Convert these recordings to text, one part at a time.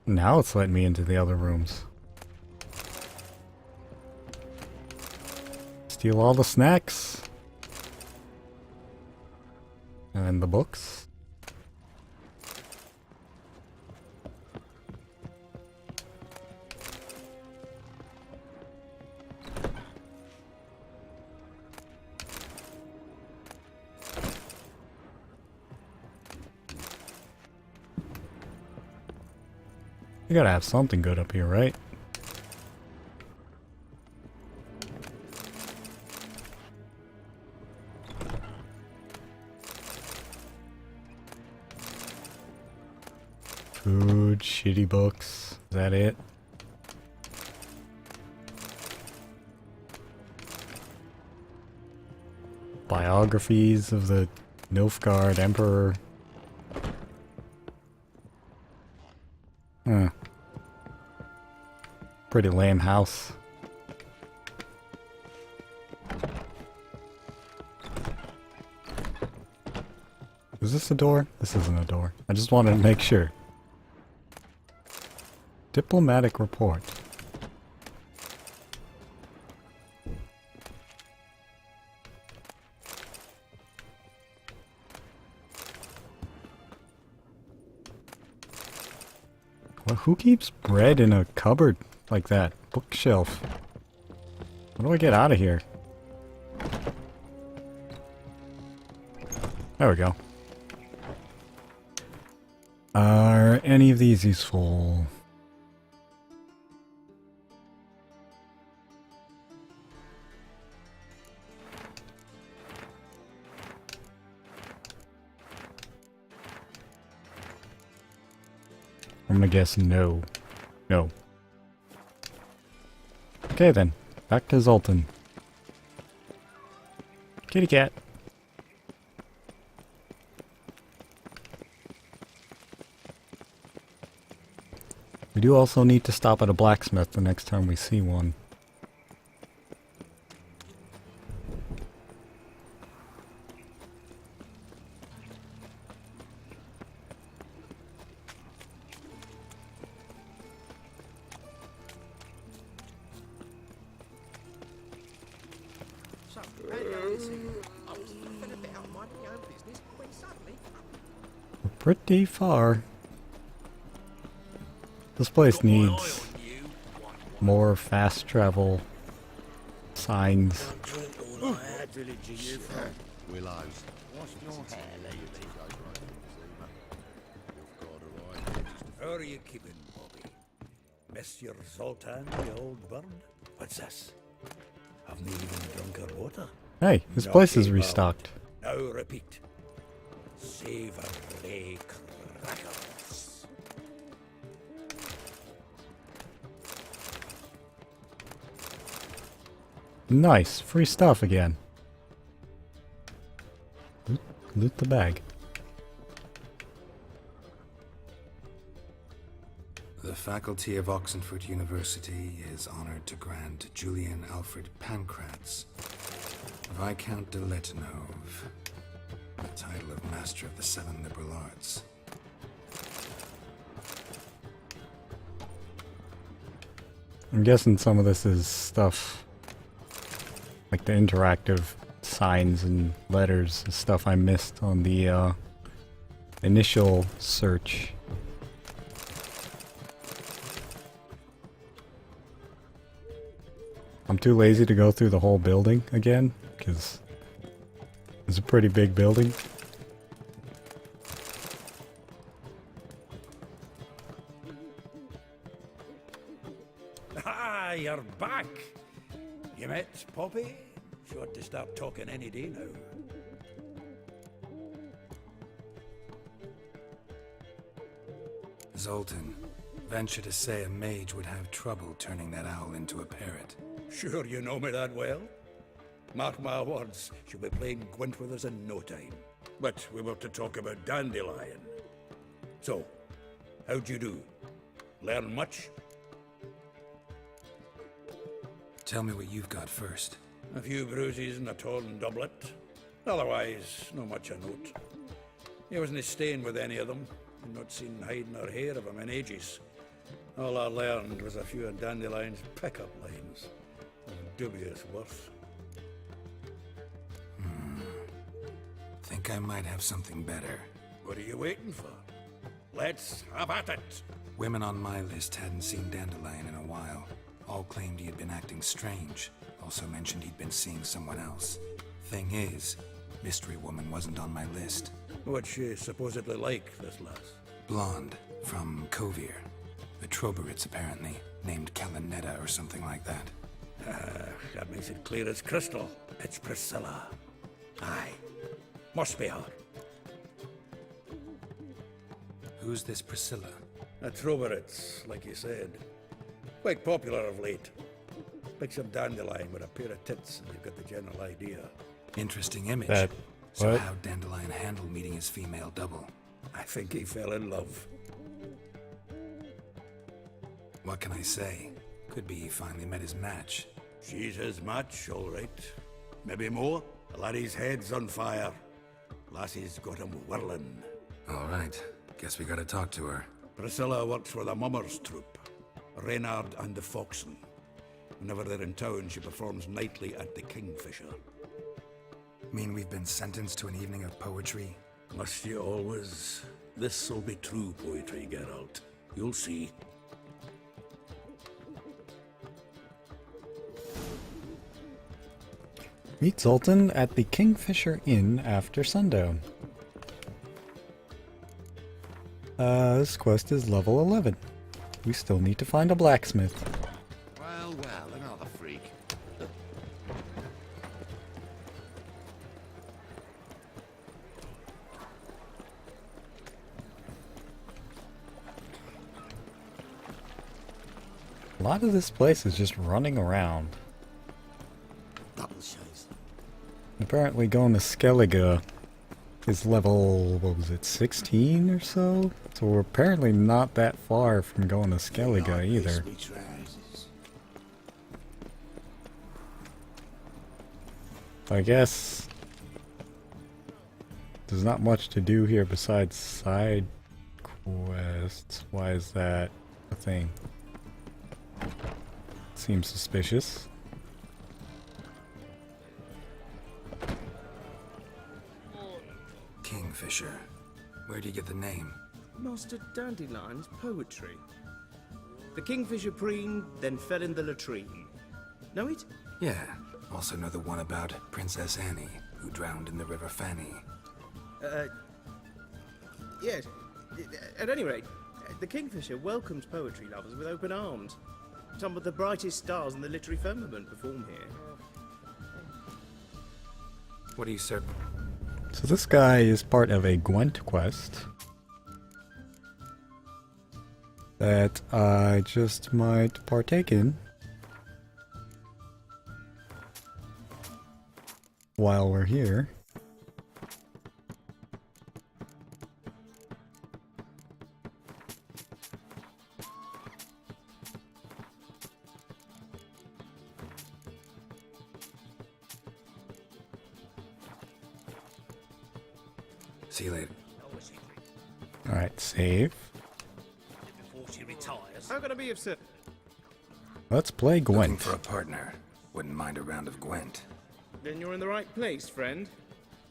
Now it's letting me into the other rooms. Steal all the snacks. And the books. You gotta have something good up here, right? Food, shitty books. Is that it? Biographies of the Nilfgaard Emperor. Huh. Pretty lame house. Is this a door? This isn't a door. I just wanted to make sure. Diplomatic report. Well, who keeps bread in a cupboard like that? Bookshelf. How do I get out of here? There we go. Are any of these useful? I'm gonna guess no. No. Okay then. Back to Zoltan. Kitty cat. We do also need to stop at a blacksmith the next time we see one. We're pretty far. This place needs more fast travel signs. How are you keeping, Bobby? Monsieur Zoltan, the old bird? What's this? Haven't even drunk her water? Hey, this place is restocked. Now repeat. Savory crackers. Nice, free stuff again. Loot the bag. The faculty of Oxenford University is honored to grant Julian Alfred Pancratz, Viscount de Letenove, the title of Master of the Seven Liberal Arts. I'm guessing some of this is stuff like the interactive signs and letters, is stuff I missed on the initial search. I'm too lazy to go through the whole building again, because it's a pretty big building. Ah, you're back. You met Poppy? She ought to start talking any day now. Zoltan, venture to say a mage would have trouble turning that owl into a parrot. Sure you know me that well? Mark my words, she'll be playing Gwent with us in no time. But we were to talk about Dandelion. So, how'd you do? Learn much? Tell me what you've got first. A few bruises and a torn doublet. Otherwise, no much a note. He wasn't staying with any of them, and not seen hide nor hair of him in ages. All I learned was a few of Dandelion's pickup lines of dubious worth. Think I might have something better. What are you waiting for? Let's have at it! Women on my list hadn't seen Dandelion in a while. All claimed he had been acting strange. Also mentioned he'd been seeing someone else. Thing is, Mystery Woman wasn't on my list. What's she supposedly like, this lass? Blonde, from Kovir. The Troberits, apparently. Named Kalanetta or something like that. That makes it clear as crystal. It's Priscilla. Aye. Must be her. Who's this Priscilla? The Troberits, like you said. Quite popular of late. Picks up Dandelion with a pair of tits and you've got the general idea. Interesting image. That- So what? how'd Dandelion handle meeting his female double? I think he fell in love. What can I say? Could be he finally met his match. She's his match, all right. Maybe more. The laddie's head's on fire. Lassie's got him whirling. All right. Guess we gotta talk to her. Priscilla works for the Mummers troupe. Reynard and the Foxen. Whenever they're in town, she performs nightly at the Kingfisher. Mean we've been sentenced to an evening of poetry? Must you always? This'll be true poetry, Geralt. You'll see. Meet Zoltan at the Kingfisher Inn after sundown. This quest is level 11. We still need to find a blacksmith. Well, another freak. A lot of this place is just running around. Double shows. Apparently going to Skellige is level, what was it, 16 or so? So we're apparently not that far from going to Skellige either. Me trousers. I guess there's not much to do here besides side quests. Why is that a thing? Seems suspicious. Kingfisher. Where'd you get the name? Master Dandelion's poetry. The kingfisher preened, then fell in the latrine. Know it? Yeah. Also know the one about Princess Annie, who drowned in the River Fanny. Yes. At any rate, the kingfisher welcomes poetry lovers with open arms. Some of the brightest stars in the literary firmament perform here. What do you sir? So this guy is part of a Gwent quest that I just might partake in while we're here. See you later. Alright, save. Before she retires. How can I be of service? Let's play Looking Gwent. for a partner. Wouldn't mind a round of Gwent. Then you're in the right place, friend.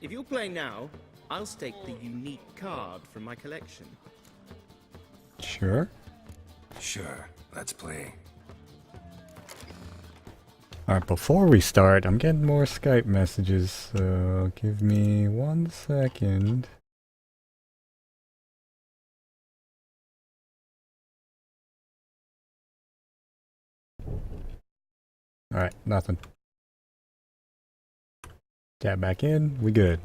If you'll play now, I'll stake the unique card from my collection. Sure. Sure. Let's play. Alright, before we start, I'm getting more Skype messages, so give me 1 second. Alright, nothing. Tap back in, we good.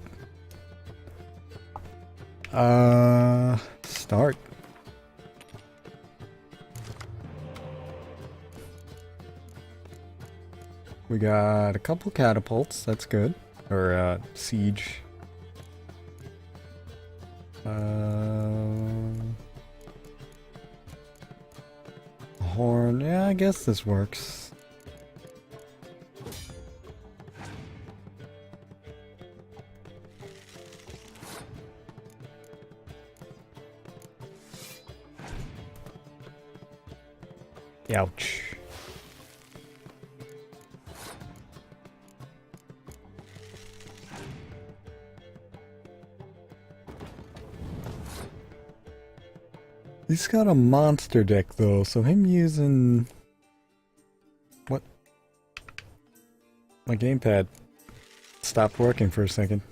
Start. We got a couple catapults, that's good. Or, siege. Horn, yeah, I guess this works. Ouch. He's got a monster deck though, so him using... What? My gamepad stopped working for a second.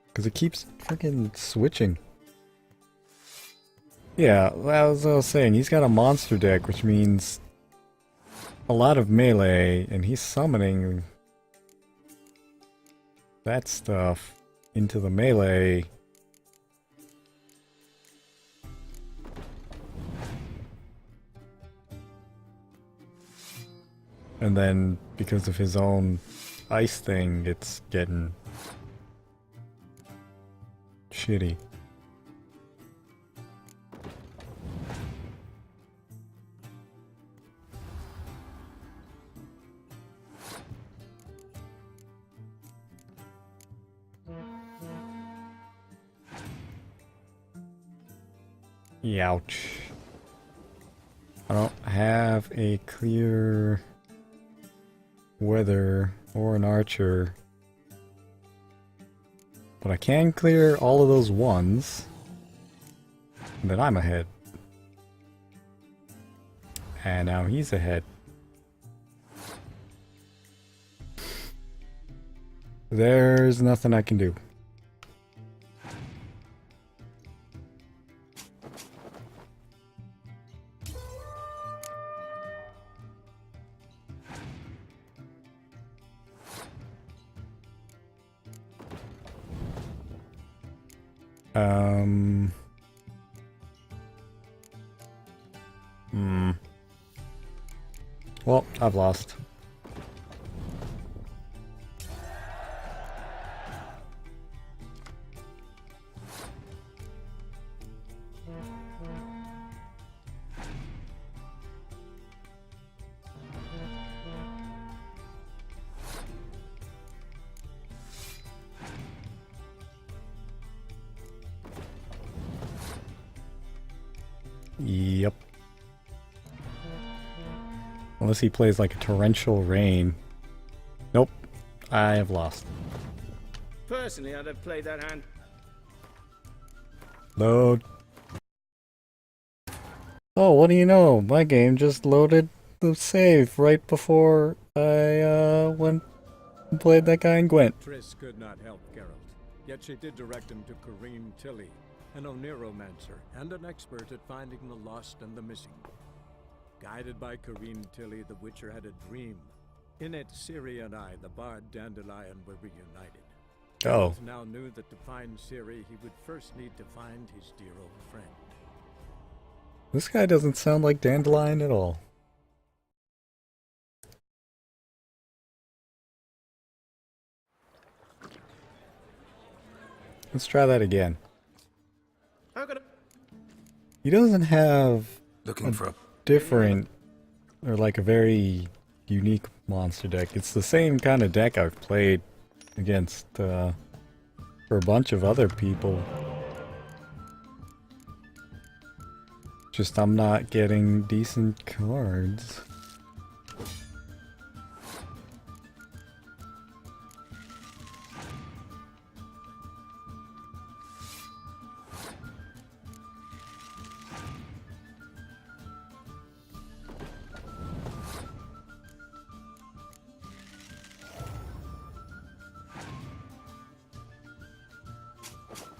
Because it keeps freaking switching. Yeah, as I was saying, he's got a monster deck, which means a lot of melee, and he's summoning that stuff into the melee. And then, because of his own ice thing, it's getting shitty. Ouch. I don't have a clear weather or an archer, but I can clear all of those ones, and then I'm ahead. And now he's ahead. There's nothing I can do. Well, I've lost. Yep. Unless he plays like a torrential rain. Nope. I have lost. Personally, I'd have played that hand. Load. Oh, what do you know? My game just loaded the save right before I went and played that guy in Gwent. Triss could not help Geralt, yet she did direct him to Corrine Tilly, an Oniromancer and an expert at finding the lost and the missing. Guided by Corrine Tilly, the Witcher had a dream. In it, Ciri and I, the bard Dandelion, were reunited. Oh. Geralt now knew that to find Ciri, he would first need to find his dear old friend. This guy doesn't sound like Dandelion at all. Let's try that again. How could I... He doesn't have Looking for a different, or like a very unique monster deck. It's the same kind of deck I've played against for a bunch of other people. Just I'm not getting decent cards.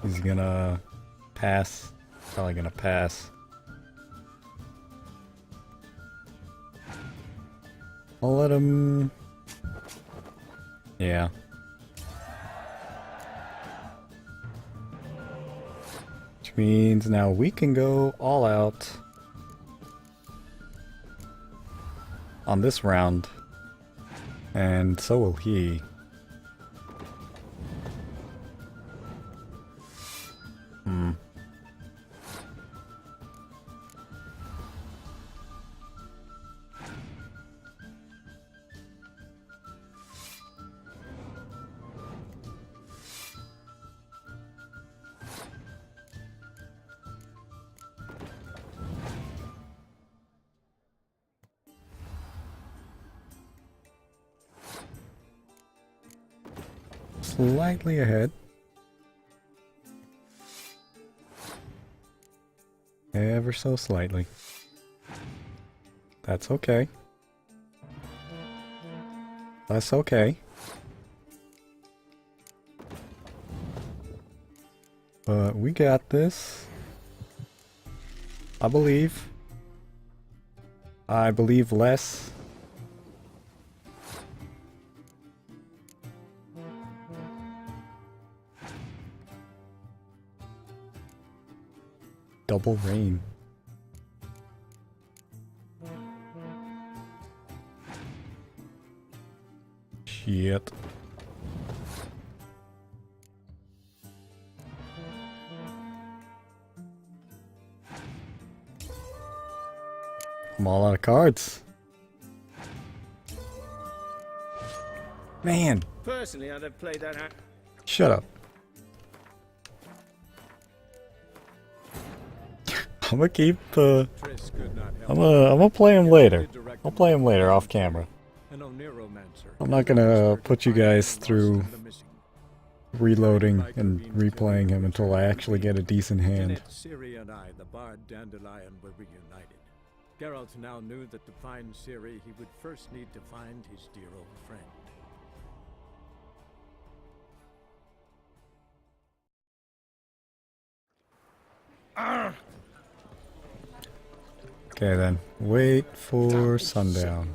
He's gonna pass. Probably gonna pass. I'll let him... Yeah. Which means now we can go all out on this round. And so will he. slightly ahead. Ever so slightly. That's okay. That's okay. But we got this. I believe. I believe less. Double rain. Shit. I'm all out of cards. Man, Personally, I'd have played that. shut up. I'm gonna keep. Triss could not help I'm gonna play him later. Did direct I'll him play to him later off Tilly, camera. an Oneromancer, I'm not gonna an put you expert at guys finding the through lost and the missing. reloading and replaying him until I actually get a decent hand. Jeanette, Ciri, and I, the bard Dandelion, were reunited. Geralt now knew that to find Ciri, he would first need to find his dear old friend. Okay then, wait for sundown.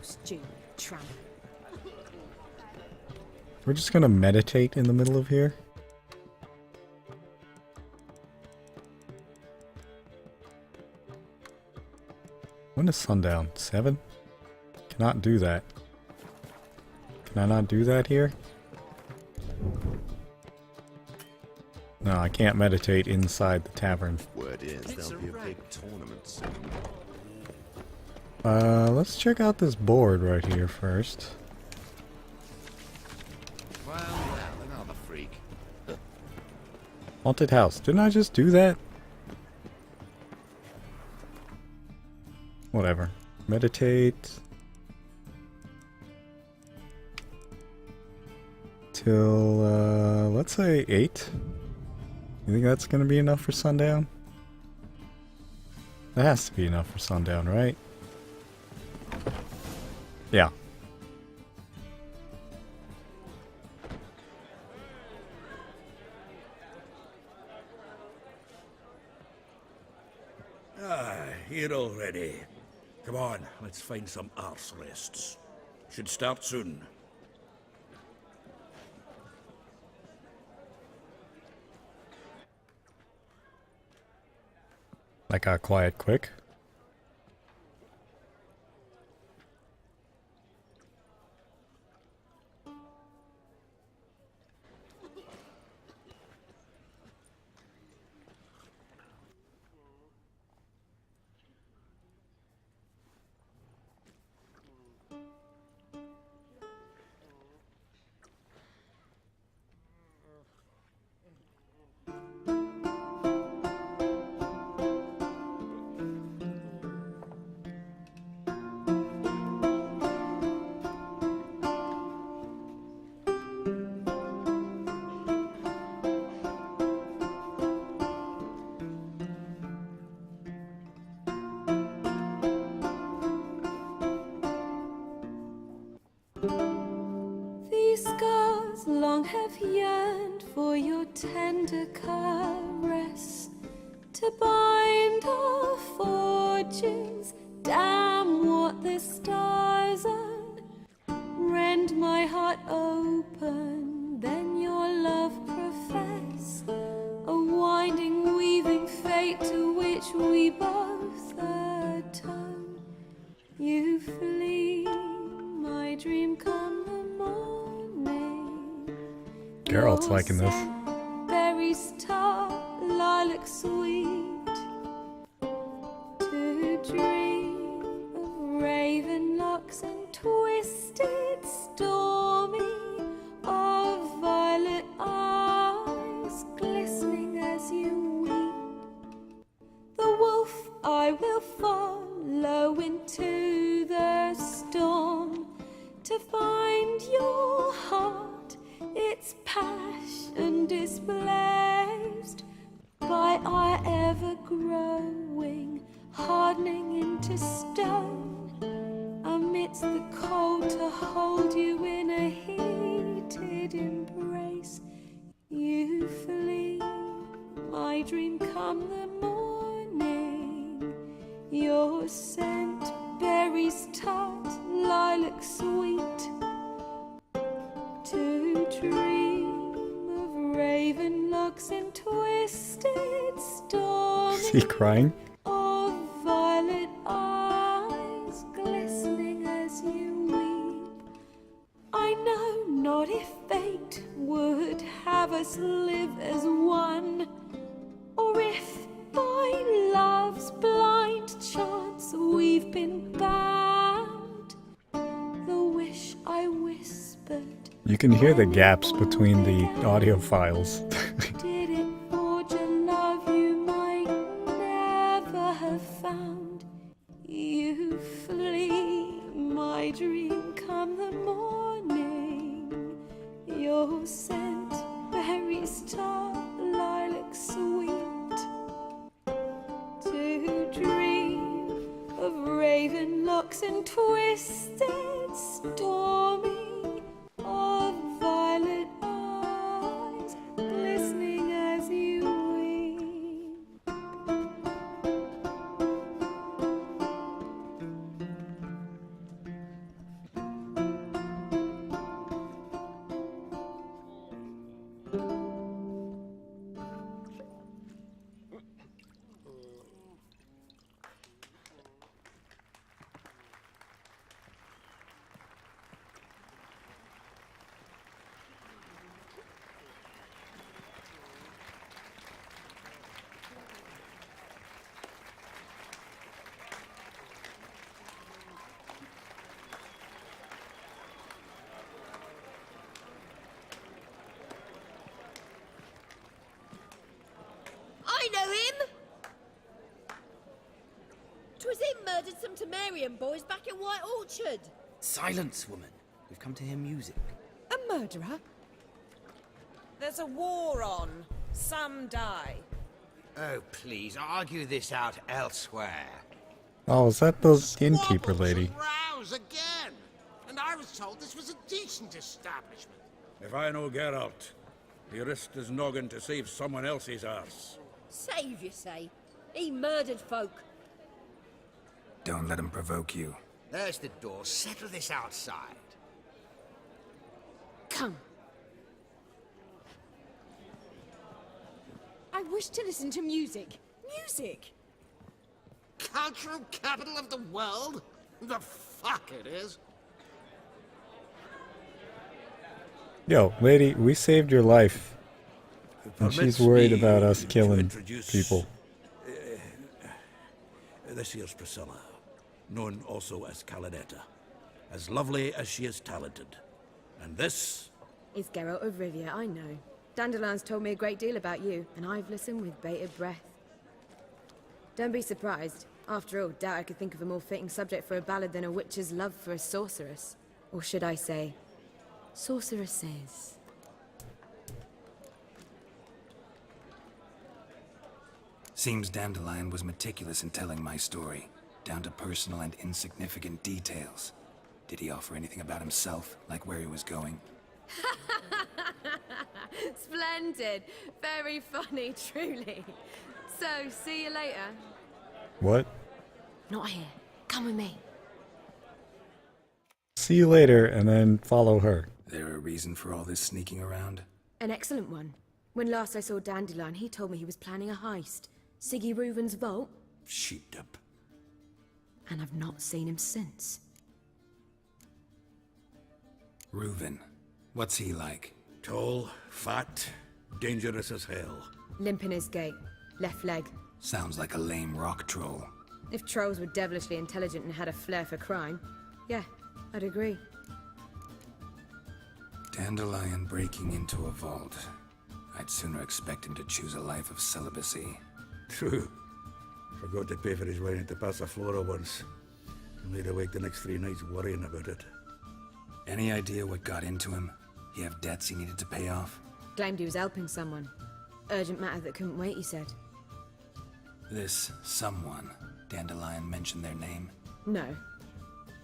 We're just gonna meditate in the middle of here. When is sundown? 7? Cannot do that. Can I not do that here? No, I can't meditate inside the tavern. Word is there'll be a big tournament soon. Let's check out this board right here first. Well, another freak. Haunted house. Didn't I just do that? Whatever. Meditate. Till, let's say 8. You think that's gonna be enough for sundown? That has to be enough for sundown, right? Yeah. Here already. Come on, let's find some arse rests. Should start soon. That got quiet quick. These scars long have yearned for your tender caress, to bind our fortunes. Damn what the stars earn. Rend my heart open, then your love profess, a winding, weaving fate to which we both atone. You flee, my dream come the morning. Geralt's Your liking this. scent, berries tart, lilac sweet, to dream of raven locks and twisted stormy, of violet eyes glistening as you weep. The wolf I will follow into the storm, to find your heart, its passion my dream come the morning. Your scent, berries tart, lilac sweet. To dream of raven locks and twisted stormy. Is he crying? Of violet eyes glistening as you weep. I know not if fate would have us live as one, or if by love's blind chance we've been bound. The wish I whispered. You can hear the gaps between the audio files. Did it forge a love you might never have found? You flee, my dream come the morning. Your scent, berries tart, lilac sweet. To dream of raven locks and twisted stormy. Of violet eyes glistening as you weep. I know him! 'Twas him murdered some Temerian boys back in White Orchard. Silence, woman. We've come to hear music. A murderer? There's a war on. Some die. Oh, please, argue this out elsewhere. Oh, is that the innkeeper lady? Rows again! And I was told this was a decent establishment. If I know Geralt, he risked his noggin to save someone else's arse. Save, you say? He murdered folk. Don't let him provoke you. There's the door. Settle this outside. Come. I wish to listen to music. Music! Cultural capital of the world? The fuck it is. Yo, lady, we saved your life. And she's Permits worried me about us to killing introduce, people. This here's Priscilla, known also as Calinetta. As lovely as she is talented. And this? It's Geralt of Rivia, I know. Dandelion's told me a great deal about you, and I've listened with bated breath. Don't be surprised. After all, doubt I could think of a more fitting subject for a ballad than a witch's love for a sorceress. Or should I say, sorceresses. Seems Dandelion was meticulous in telling my story, down to personal and insignificant details. Did he offer anything about himself, like where he was going? Splendid. Very funny, truly. So, see you later. What? Not here. Come with me. See you later, and then follow her. There a reason for all this sneaking around? An excellent one. When last I saw Dandelion, he told me he was planning a heist. Siggy Reuven's vault. Sheeped up. And I've not seen him since. Reuven. What's he like? Tall, fat, dangerous as hell. Limp in his gait. Left leg. Sounds like a lame rock troll. If trolls were devilishly intelligent and had a flair for crime, yeah, I'd agree. Dandelion breaking into a vault. I'd sooner expect him to choose a life of celibacy. True. Forgot to pay for his wine at the Passaflora once. And laid awake the next 3 nights worrying about it. Any idea what got into him? He have debts he needed to pay off? Claimed he was helping someone. Urgent matter that couldn't wait, he said. This someone, Dandelion mentioned their name? No.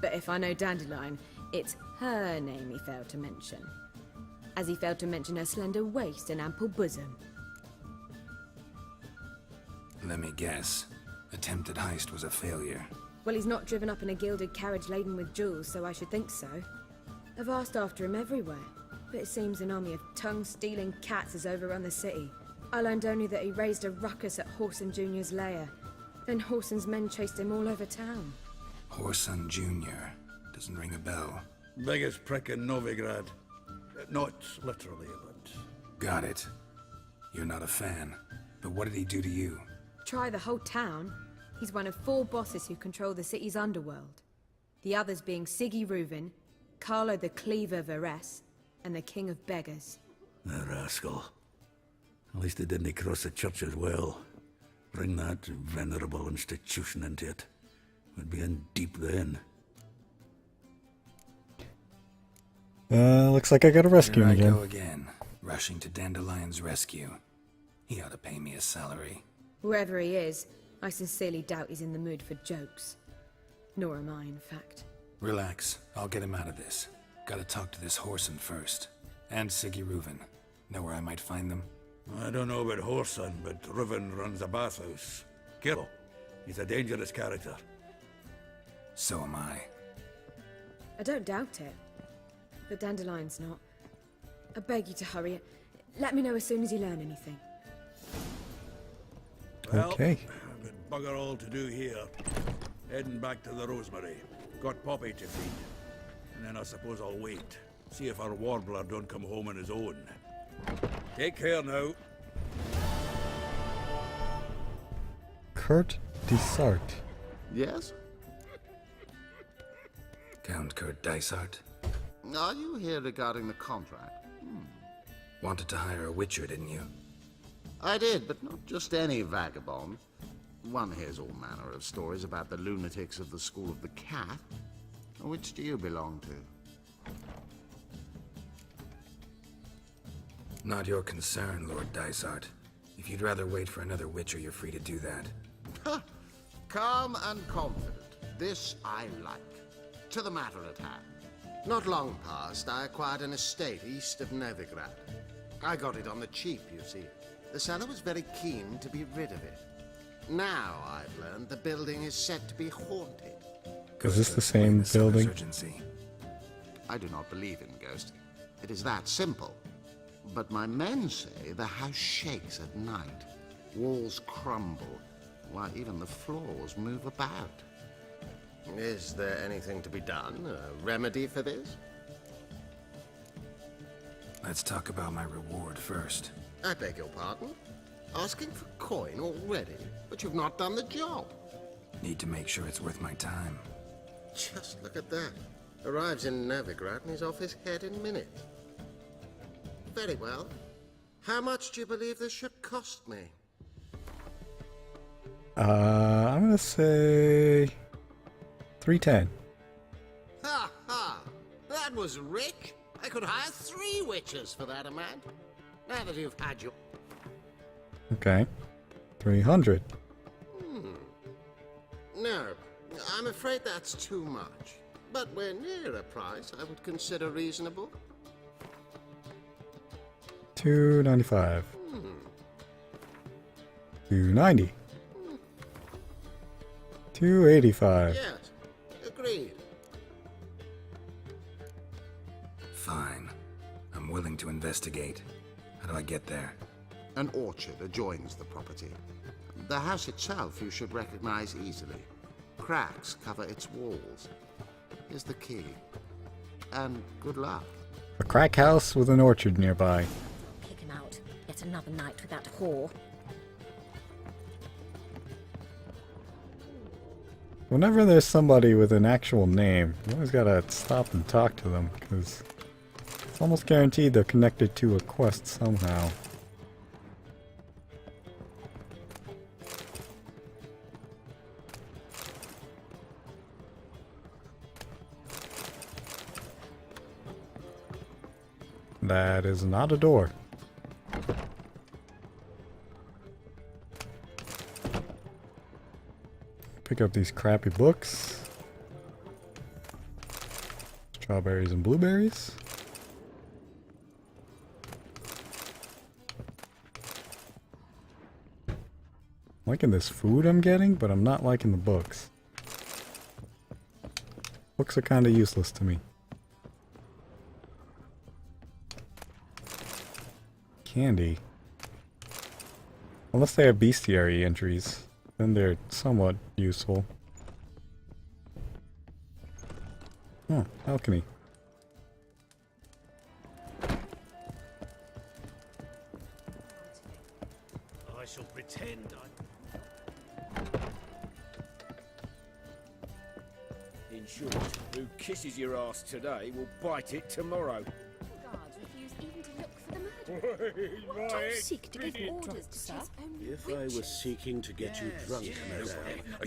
But if I know Dandelion, it's her name he failed to mention. As he failed to mention her slender waist and ample bosom. Let me guess. Attempted heist was a failure. Well, he's not driven up in a gilded carriage laden with jewels, so I should think so. I've asked after him everywhere, but it seems an army of tongue-stealing cats has overrun the city. I learned only that he raised a ruckus at Whoreson Jr.'s lair. Then Whoreson's men chased him all over town. Whoreson Jr. Doesn't ring a bell. Biggest prick in Novigrad. Not literally, but... Got it. You're not a fan. But what did he do to you? Try the whole town. He's one of 4 bosses who control the city's underworld. The others being Siggy Reuven, Carlo the Cleaver Varese, and the King of Beggars. The rascal. At least he didn't cross the church as well. Bring that venerable institution into it. We'd be in deep then. Looks like I gotta rescue him Here I again. go again, rushing to Dandelion's rescue. He ought to pay me a salary. Whoever he is, I sincerely doubt he's in the mood for jokes. Nor am I, in fact. Relax, I'll get him out of this. Gotta talk to this Whoreson first. And Siggy Reuven. Know where I might find them? I don't know about Whoreson, but Reuven runs a bathhouse. Careful. He's a dangerous character. So am I. I don't doubt it. But Dandelion's not. I beg you to hurry. Let me know as soon as you learn anything. Well, Okay. I've got bugger all to do here. Heading back to the Rosemary. Got Poppy to feed. And then I suppose I'll wait. See if our warbler don't come home on his own. Take care now. Kurt Dysart. Yes? Count Kurt Dysart. Are you here regarding the contract? Wanted to hire a witcher, didn't you? I did, but not just any vagabond. One hears all manner of stories about the lunatics of the School of the Cat. Which do you belong to? Not your concern, Lord Dysart. If you'd rather wait for another witcher, you're free to do that. Ha! Calm and confident. This I like. To the matter at hand. Not long past, I acquired an estate east of Novigrad. I got it on the cheap, you see. The seller was very keen to be rid of it. Now, I've learned the building is said to be haunted. Is this the same building? Urgency. I do not believe in ghosts. It is that simple. But my men say the house shakes at night. Walls crumble, while even the floors move about. Is there anything to be done? A remedy for this? Let's talk about my reward first. I beg your pardon? Asking for coin already? But you've not done the job. Need to make sure it's worth my time. Just look at that. Arrives in Novigrad and he's off his head in minutes. Very well. How much do you believe this should cost me? I'm gonna say 310. Ha ha! That was rich. I could hire 3 witches for that amount. Now that you've had your... Okay. 300. No, I'm afraid that's too much. But we're near a price I would consider reasonable. 295. 290. 285. Yes, agreed. Fine. I'm willing to investigate. How do I get there? An orchard adjoins the property. The house itself you should recognize easily. Cracks cover its walls. Here's the key. And good luck. A crack house with an orchard nearby. Kick him out. Yet another night with that whore. Whenever there's somebody with an actual name, you always gotta stop and talk to them, because it's almost guaranteed they're connected to a quest somehow. That is not a door. Pick up these crappy books. Strawberries and blueberries. Liking this food I'm getting, but I'm not liking the books. Books are kind of useless to me. Candy. Unless they have bestiary entries, then they're somewhat useful. Oh, alchemy. I shall pretend In short, who kisses your ass today will bite it tomorrow. Guards refuse even to look for the murderer. What do you seek to give orders to, sir? If I was seeking to get you drunk, madame,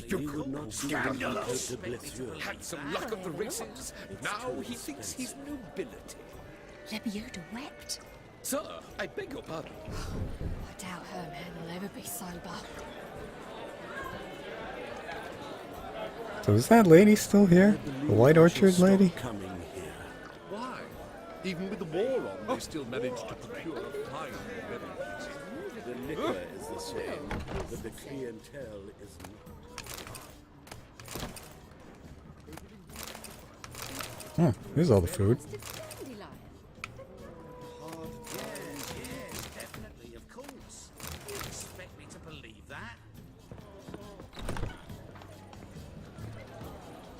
You we would not do scandalous! the Bleffure. Had some luck at the races. Now he thinks he's nobility. Lebioda wept. Sir, I beg your pardon. I doubt her man will ever be sober. So is that lady still here? The White Orchard lady? Coming here. Why? Even with the war on, they still managed to procure a fine beverage. The liquor is the same, but the clientele is not. Oh, here's all the food. Yes, definitely, of course. You expect me to believe that?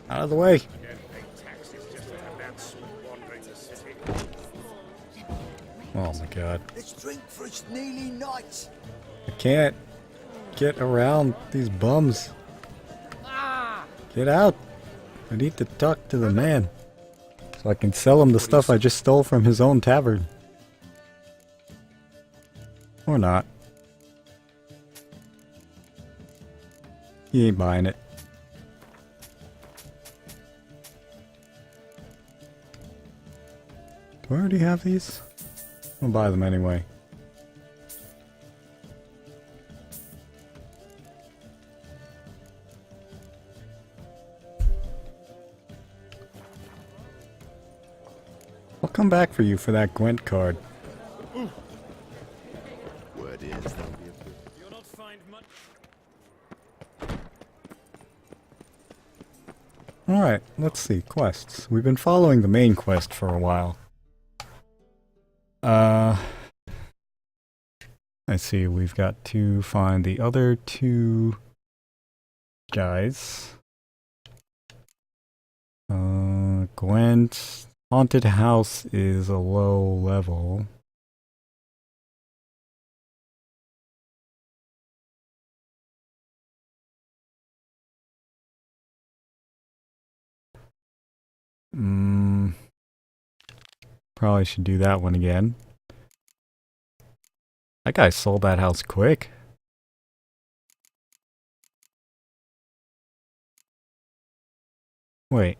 Out of the way. Oh my god. Let's drink for its nearly night. I can't get around these bums. Get out. I need to talk to the man. So I can sell him the stuff I just stole from his own tavern. Or not. He ain't buying it. Do I already have these? I'll buy them anyway. I'll come back for you for that Gwent card. Word is, there'll be a You'll not find much. Alright, let's see. Quests. We've been following the main quest for a while. Let's see, we've got to find the other two guys. Gwent. Haunted House is a low level. Probably should do that one again. That guy sold that house quick. Wait.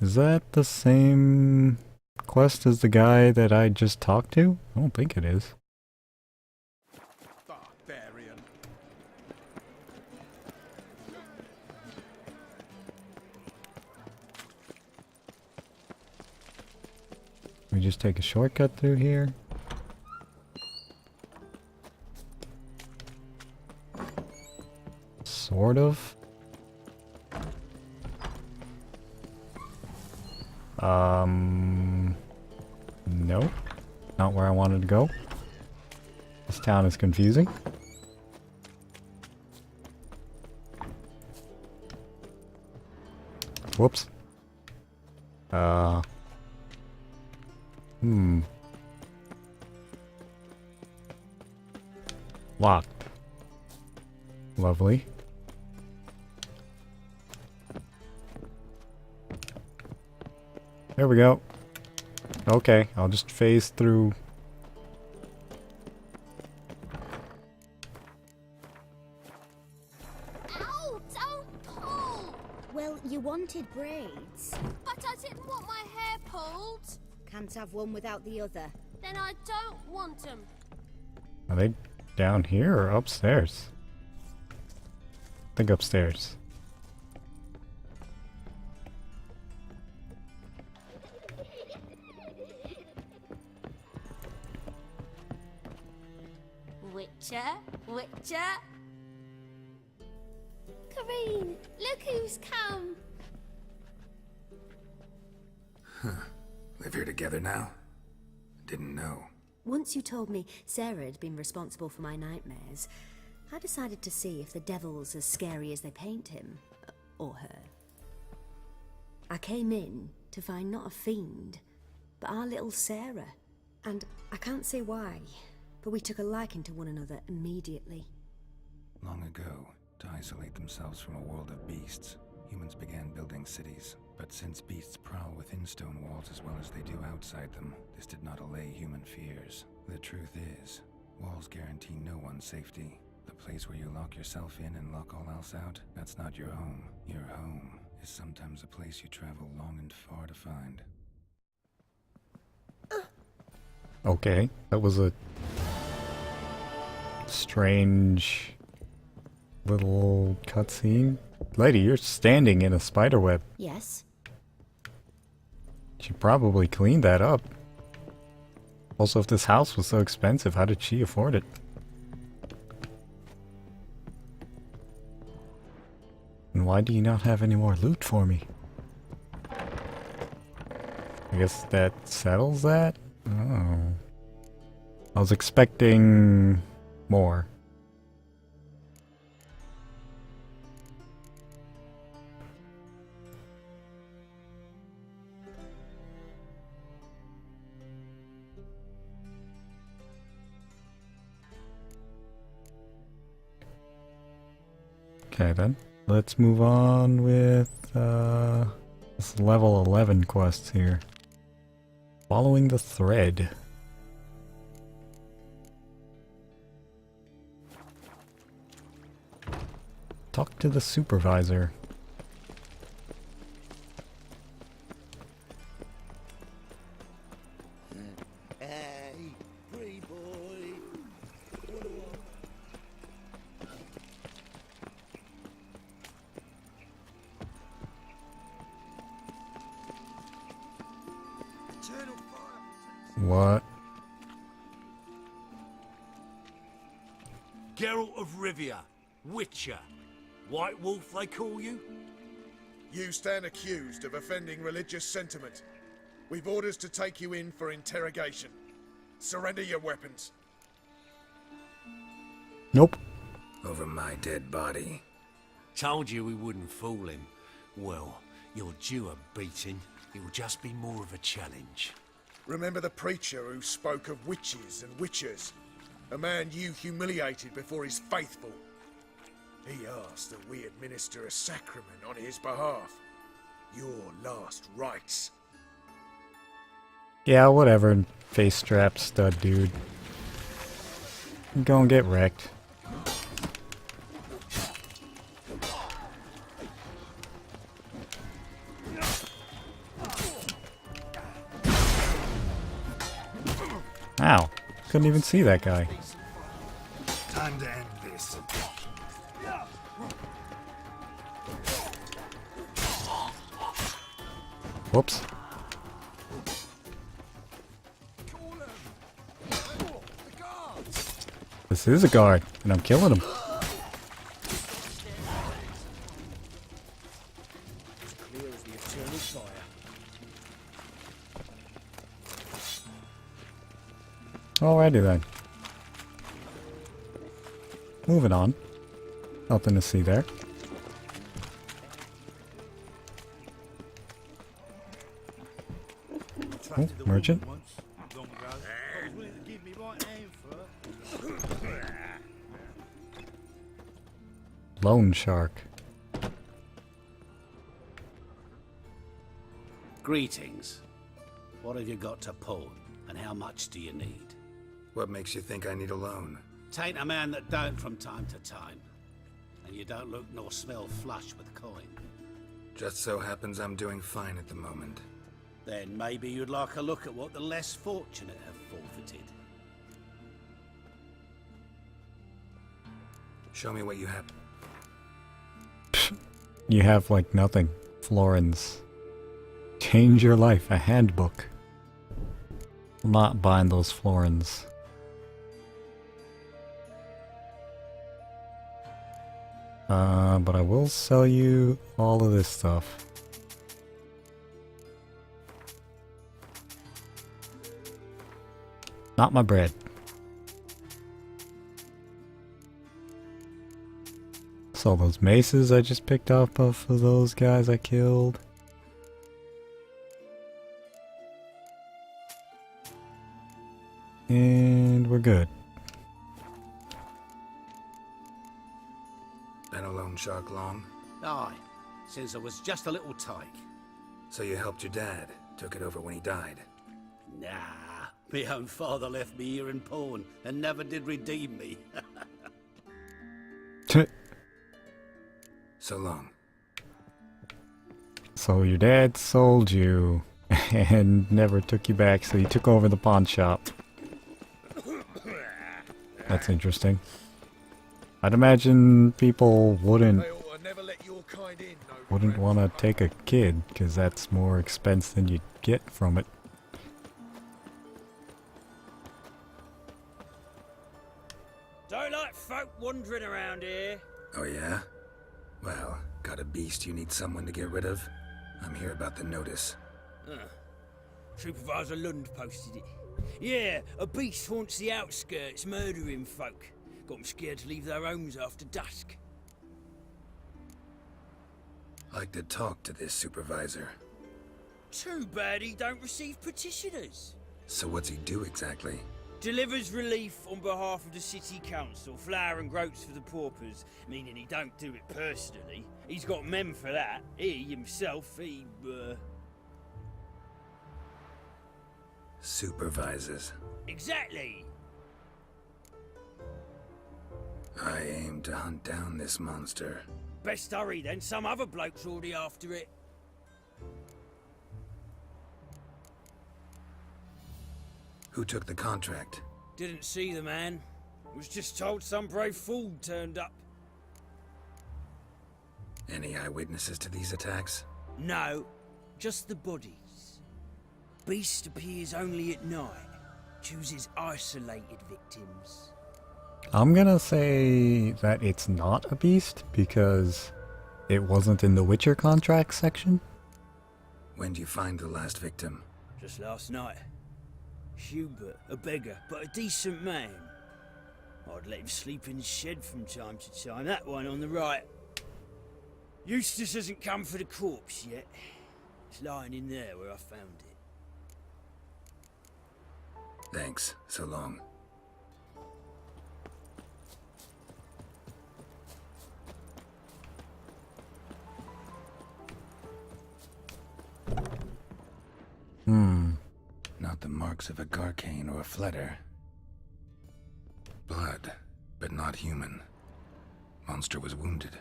Is that the same quest as the guy that I just talked to? I don't think it is. barbarian. We just take a shortcut through here. Sort of. Nope. Not where I wanted to go. This town is confusing. Whoops. Locked. Lovely. There we go. Okay, I'll just phase through. Ow! Don't pull! Well, you wanted braids. But I didn't want my hair pulled. Can't have one without the other. Then I don't want them. Are they down here or upstairs? I think upstairs. Witcher? Witcher? Kareen, look who's come. Live here together now? Didn't know. Once you told me Sarah had been responsible for my nightmares, I decided to see if the devil's as scary as they paint him. Or her. I came in to find not a fiend, but our little Sarah. And I can't say why, but we took a liking to one another immediately. Long ago, to isolate themselves from a world of beasts, humans began building cities. But since beasts prowl within stone walls as well as they do outside them, this did not allay human fears. The truth is, walls guarantee no one's safety. The place where you lock yourself in and lock all else out, that's not your home. Your home is sometimes a place you travel long and far to find. Okay, that was a strange little cutscene. Lady, you're standing in a spiderweb. Yes? She probably cleaned that up. Also, if this house was so expensive, how did she afford it? And why do you not have any more loot for me? I guess that settles that? Oh. I was expecting more. Okay then, let's move on with this level 11 quests here. Following the thread. Talk to the supervisor. Hey, free boy. What? Geralt of Rivia, Witcher. White Wolf, they call you? You stand accused of offending religious sentiment. We've orders to take you in for interrogation. Surrender your weapons. Nope. Over my dead body. Told you we wouldn't fool him. Well, you're due a beating. It'll just be more of a challenge. Remember the preacher who spoke of witches and witchers? A man you humiliated before his faithful. He asked that we administer a sacrament on his behalf. Your last rites. Yeah, whatever, face strap stud dude. Go and get wrecked. Ow. Couldn't even see that guy. Time to end this. Whoops. This is a guard, and I'm killing him. Clear as the eternal fire. Alrighty then. Moving on. Nothing to see there. Oh, merchant. Loan shark. Greetings. What have you got to pull, and how much do you need? What makes you think I need a loan? Tain't a man that don't from time to time. And you don't look nor smell flush with coin. Just so happens I'm doing fine at the moment. Then maybe you'd like a look at what the less fortunate have forfeited. Show me what you have. You have like nothing. Florins. Change your life, a handbook. I'm not buying those florins. But I will sell you all of this stuff. Not my bread. So those maces I just picked up of those guys I killed. And we're good. Been a loan shark long? Aye, since I was just a little tyke. So you helped your dad, took it over when he died? Nah, my own father left me here in pawn and never did redeem me. So long. So your dad sold you and never took you back, so he took over the pawn shop. That's interesting. I'd imagine people wouldn't want to take a kid, because that's more expense than you'd get from it. Don't like folk wandering around here. Oh yeah? Well, got a beast you need someone to get rid of? I'm here about the notice. Supervisor Lund posted it. Yeah, a beast haunts the outskirts, murdering folk. Got them scared to leave their homes after dusk. Like to talk to this supervisor. Too bad he don't receive petitioners. So what's he do exactly? Delivers relief on behalf of the city council, flour and groats for the paupers, meaning he don't do it personally. He's got men for that. He himself, Supervises. Exactly. I aim to hunt down this monster. Best hurry then, some other bloke's already after it. Who took the contract? Didn't see the man. Was just told some brave fool turned up. Any eyewitnesses to these attacks? No, just the bodies. Beast appears only at night. Chooses isolated victims. I'm gonna say that it's not a beast because it wasn't in the Witcher contract section. When did you find the last victim? Just last night. Hubert, a beggar, but a decent man. I'd let him sleep in the shed from time to time, that one on the right. Eustace hasn't come for the corpse yet. It's lying in there where I found it. Thanks, so long. Not the marks of a Garcane or a Fletter. Blood, but not human. Monster was wounded.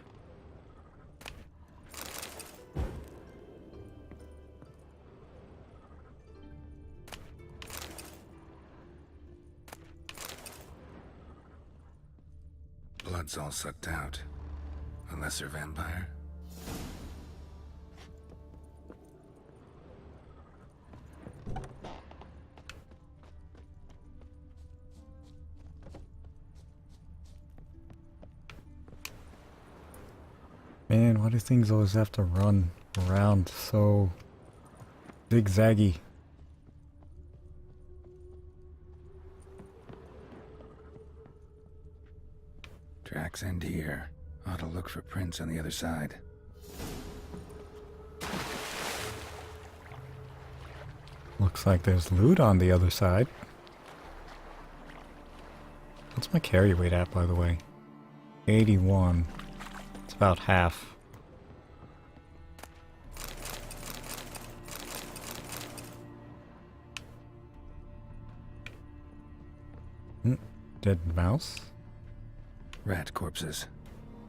Blood's all sucked out. A lesser vampire? Man, why do things always have to run around so zigzaggy? Tracks end here. Ought to look for prints on the other side. Looks like there's loot on the other side. What's my carry weight at, by the way? 81. It's about half. Dead mouse? Rat corpses.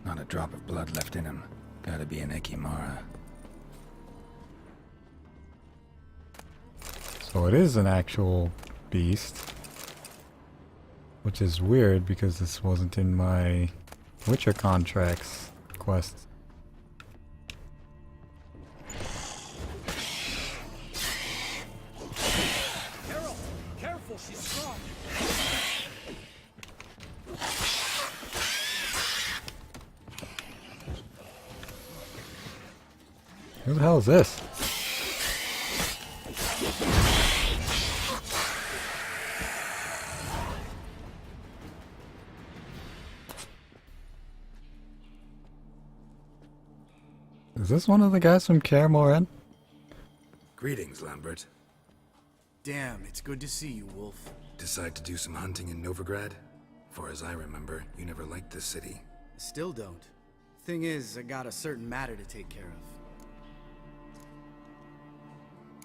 Not a drop of blood left in them. Gotta be an Ekimara. So it is an actual beast. Which is weird because this wasn't in my Witcher contracts quest. Carol, careful, she's strong. Who the hell is this? Is this one of the guys from Kaer Morhen? Greetings, Lambert. Damn, it's good to see you, Wolf. Decide to do some hunting in Novigrad? For as I remember, you never liked this city. Still don't. Thing is, I got a certain matter to take care of.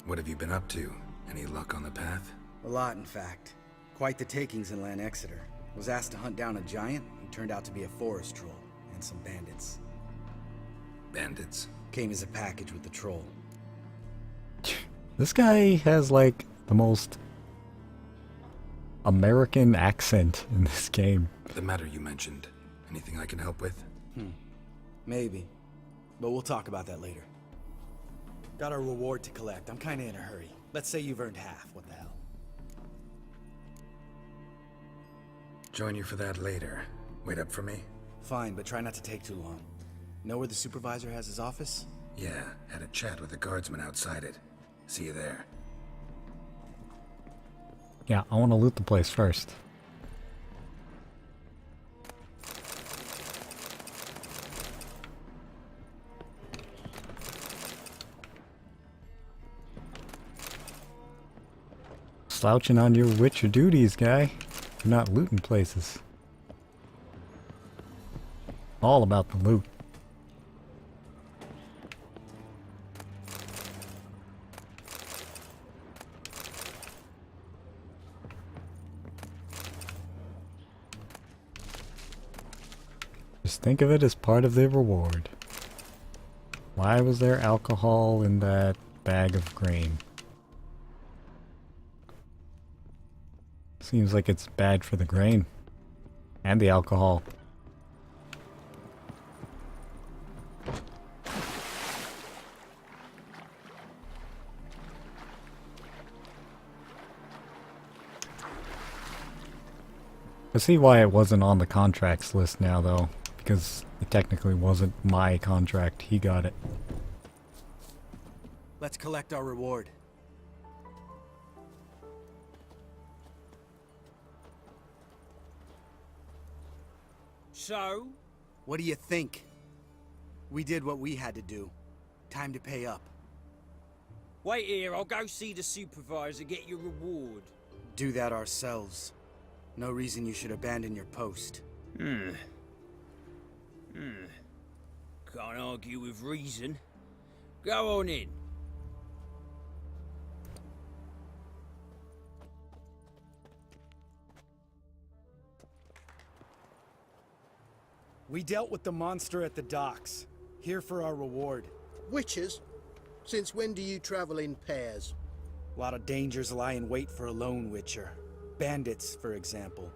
What have you been up to? Any luck on the path? A lot, in fact. Quite the takings in Lan Exeter. Was asked to hunt down a giant, who turned out to be a forest troll, and some bandits. Bandits? Came as a package with the troll. This guy has like the most American accent in this game. The matter you mentioned. Anything I can help with? Maybe. But we'll talk about that later. Got a reward to collect. I'm kinda in a hurry. Let's say you've earned half. What the hell? Join you for that later. Wait up for me? Fine, but try not to take too long. Know where the supervisor has his office? Yeah, had a chat with the guardsman outside it. See you there. Yeah, I want to loot the place first. Slouching on your Witcher duties, guy. You're not looting places. All about the loot. Just think of it as part of the reward. Why was there alcohol in that bag of grain? Seems like it's bad for the grain. And the alcohol. I see why it wasn't on the contracts list now, though. Because it technically wasn't my contract. He got it. Let's collect our reward. So? What do you think? We did what we had to do. Time to pay up. Wait here, I'll go see the supervisor, get your reward. Do that ourselves. No reason you should abandon your post. Can't argue with reason. Go on in. We dealt with the monster at the docks. Here for our reward. Witches? Since when do you travel in pairs? A lot of dangers lie in wait for a lone witcher. Bandits, for example.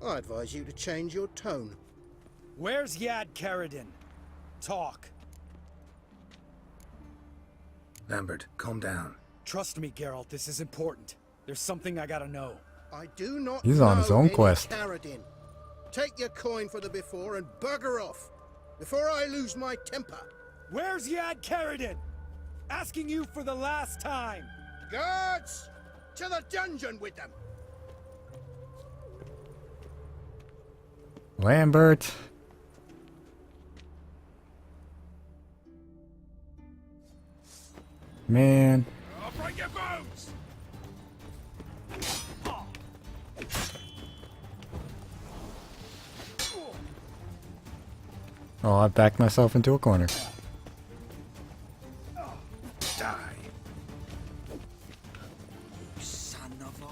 I advise you to change your tone. Where's Yad Karadin? Talk. Lambert, calm down. Trust me, Geralt, this is important. There's something I gotta know. I do not He's on his know own any quest. Karadin. Take your coin for the before and bugger off, before I lose my temper. Where's Yad Karadin? Asking you for the last time. Guards! To the dungeon with them! Lambert. Man. I'll break your bones! Oh, I backed myself into a corner. Die. Son of a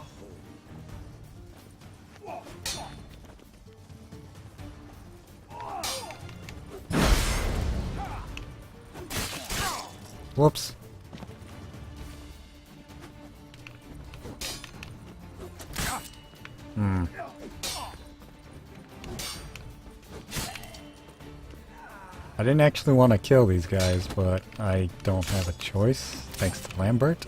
Whoops. I didn't actually want to kill these guys, but I don't have a choice, thanks to Lambert.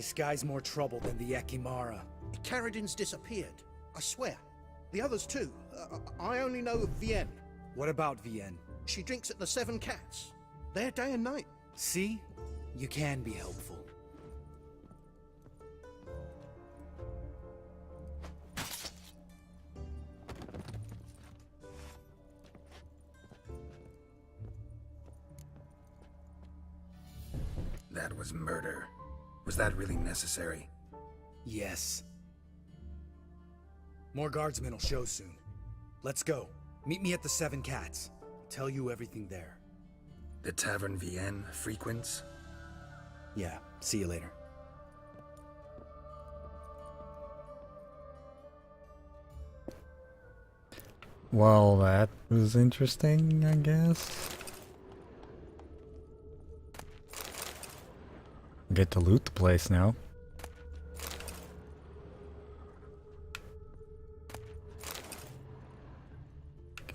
This guy's more trouble than the Ekimara. Carradin's disappeared. I swear. The others too. I only know of Vienne. What about Vienne? She drinks at the Seven Cats. There day and night. See? You can be helpful. That was murder. Was that really necessary? Yes. More guardsmen will show soon. Let's go. Meet me at the Seven Cats. I'll tell you everything there. The Tavern Vienne frequents? Yeah, see you later. Well, that was interesting, I guess. Get to loot the place now.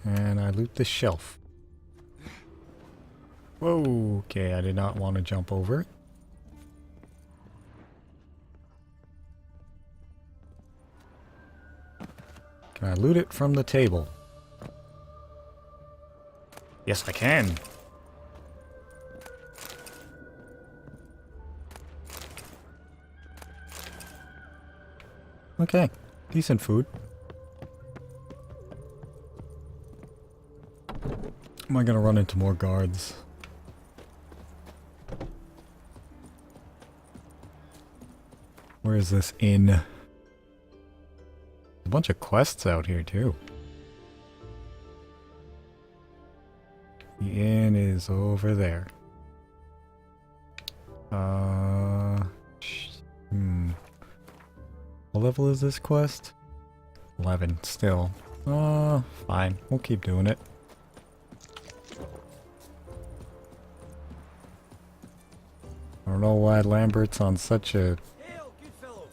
Can I loot this shelf? Whoa, okay, I did not want to jump over it. Can I loot it from the table? Yes, I can. Okay, decent food. Am I gonna run into more guards? Where is this inn? A bunch of quests out here too. The inn is over there. What level is this quest? 11, still. Fine. We'll keep doing it. I don't know why Lambert's on such a... Hail, good fellow.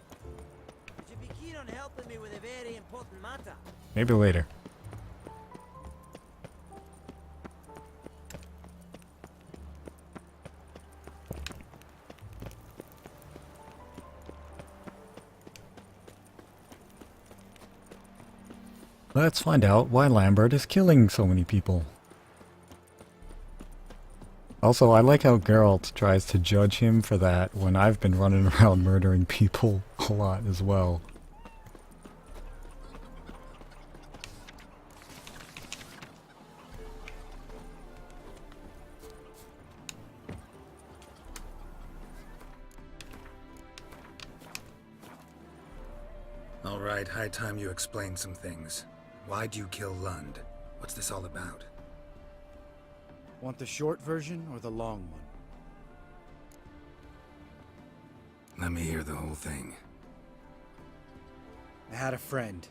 Would you be keen on helping me with a very important matter? Maybe later. Let's find out why Lambert is killing so many people. Also, I like how Geralt tries to judge him for that when I've been running around murdering people a lot as well. All right, high time you explain some things. Why'd you kill Lund? What's this all about? Want the short version or the long one? Let me hear the whole thing. I had a friend.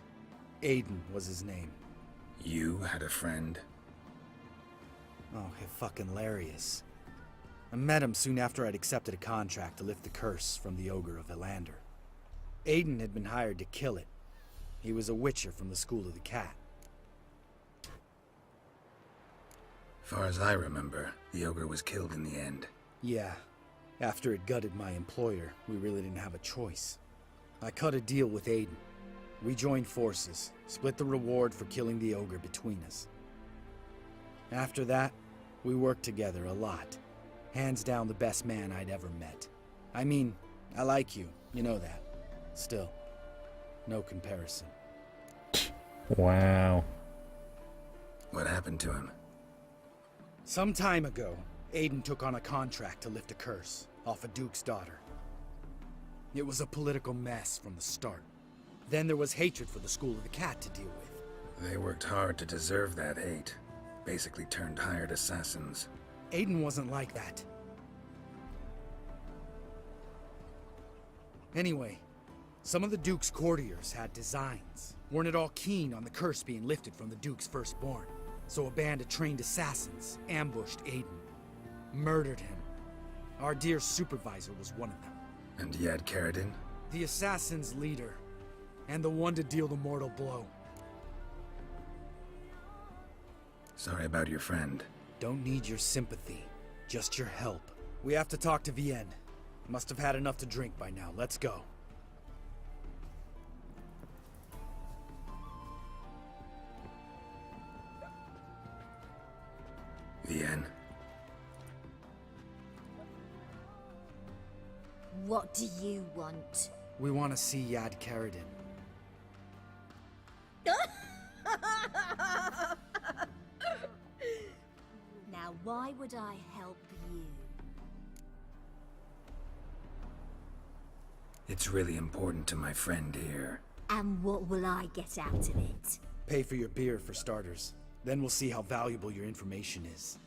Aiden was his name. You had a friend? Oh, fucking hilarious. I met him soon after I'd accepted a contract to lift the curse from the Ogre of Elander. Aiden had been hired to kill it. He was a witcher from the School of the Cat. Far as I remember, the ogre was killed in the end. Yeah. After it gutted my employer, we really didn't have a choice. I cut a deal with Aiden. We joined forces, split the reward for killing the ogre between us. After that, we worked together a lot. Hands down the best man I'd ever met. I mean, I like you, you know that. Still, no comparison. Wow. What happened to him? Some time ago, Aiden took on a contract to lift a curse off a duke's daughter. It was a political mess from the start. Then there was hatred for the School of the Cat to deal with. They worked hard to deserve that hate. Basically turned hired assassins. Aiden wasn't like that. Anyway, some of the Duke's courtiers had designs. Weren't at all keen on the curse being lifted from the Duke's firstborn. So a band of trained assassins ambushed Aiden. Murdered him. Our dear supervisor was one of them. And you had Carradin? The assassin's leader. And the one to deal the mortal blow. Sorry about your friend. Don't need your sympathy. Just your help. We have to talk to Vienne. Must have had enough to drink by now. Let's go. Vienne. What do you want? We want to see Yad Karadin. Now, why would I help you? It's really important to my friend here. And what will I get out of it? Pay for your beer, for starters. Then we'll see how valuable your information is.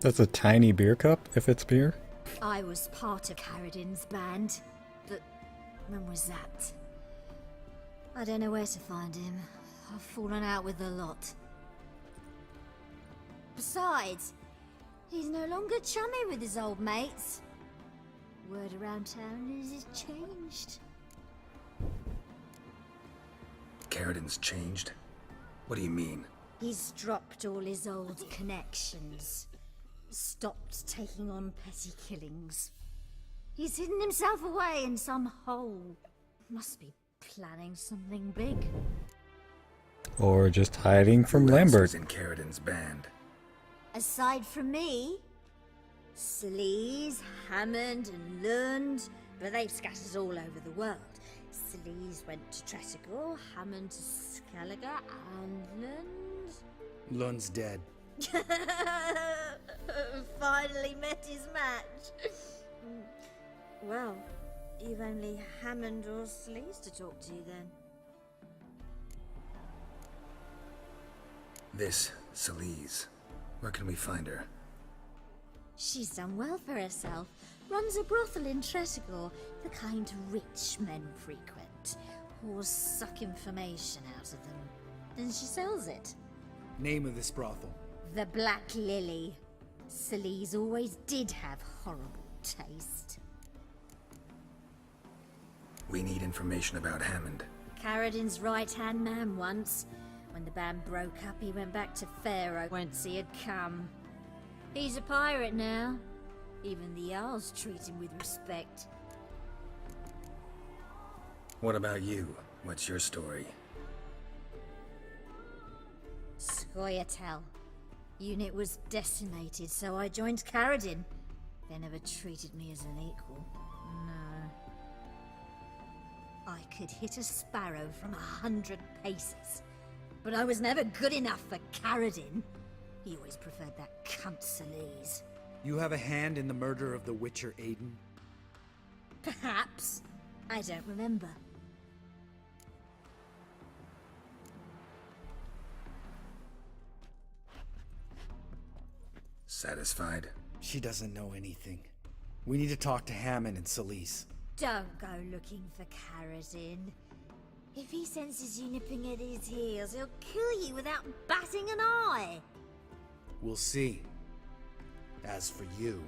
That's a tiny beer cup, if it's beer. I was part of Karadin's band, but when was that? I don't know where to find him. I've fallen out with a lot. Besides, he's no longer chummy with his old mates. Word around town is he's changed. Karadin's changed? What do you mean? He's dropped all his old connections. Stopped taking on petty killings. He's hidden himself away in some hole. Must be planning something big. Or just hiding from Who else Lambert. was in Karadin's band? Aside from me, Sleaze, Hammond and Lund, but they've scattered all over the world. Sleaze went to Tretogor, Hammond to Skellige, and Lund... Lund's dead. Finally met his match. Well, you've only Hammond or Sleaze to talk to then. This, Sleaze. Where can we find her? She's done well for herself. Runs a brothel in Tretogor, the kind rich men frequent. Whores suck information out of them. Then she sells it. Name of this brothel. The Black Lily. Sleaze always did have horrible taste. We need information about Hammond. Karadin's right-hand man once. When the band broke up, he went back to Pharaoh, whence he had come. He's a pirate now. Even the Jarls treat him with respect. What about you? What's your story? Scoia'tael. Unit was decimated, so I joined Karadin. They never treated me as an equal. No. I could hit a sparrow from 100 paces. But I was never good enough for Karadin. He always preferred that cunt Sleaze. You have a hand in the murder of the Witcher Aiden? Perhaps. I don't remember. Satisfied? She doesn't know anything. We need to talk to Hammond and Sleaze. Don't go looking for Karadin. If he senses you nipping at his heels, he'll kill you without batting an eye. We'll see. As for you...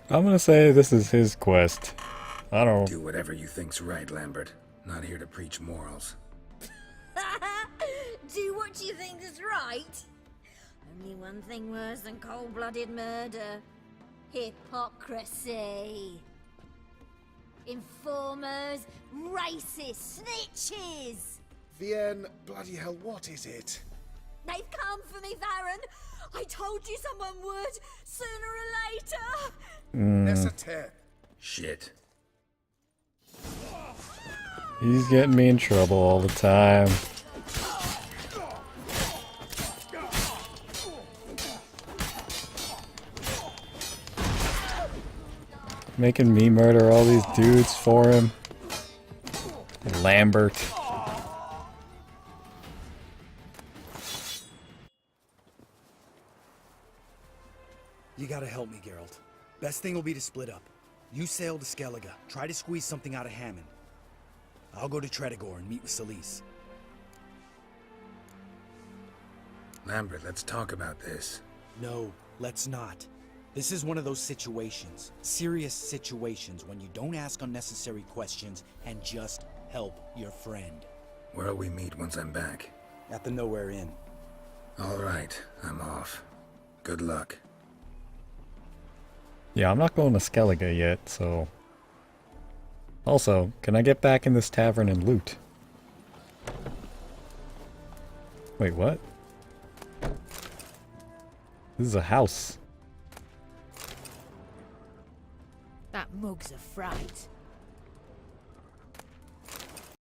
I'm gonna say this is his quest. I don't... Do whatever you think's right, Lambert. Not here to preach morals. Do what you think is right. Only one thing worse than cold-blooded murder. Hypocrisy. Informers, racists, snitches. Vienne, bloody hell, what is it? They've come for me, Varen. I told you someone would, sooner or later. That's a 10. Shit. He's getting me in trouble all the time. Making me murder all these dudes for him. Lambert. You gotta help me, Geralt. Best thing will be to split up. You sail to Skellige, try to squeeze something out of Hammond. I'll go to Tretogor and meet with Sleaze. Lambert, let's talk about this. No, let's not. This is one of those situations, serious situations, when you don't ask unnecessary questions and just help your friend. Where'll we meet once I'm back? At the Nowhere Inn. All right, I'm off. Good luck. Yeah, I'm not going to Skellige yet, so... Also, can I get back in this tavern and loot? Wait, what? This is a house. That mug's a fright.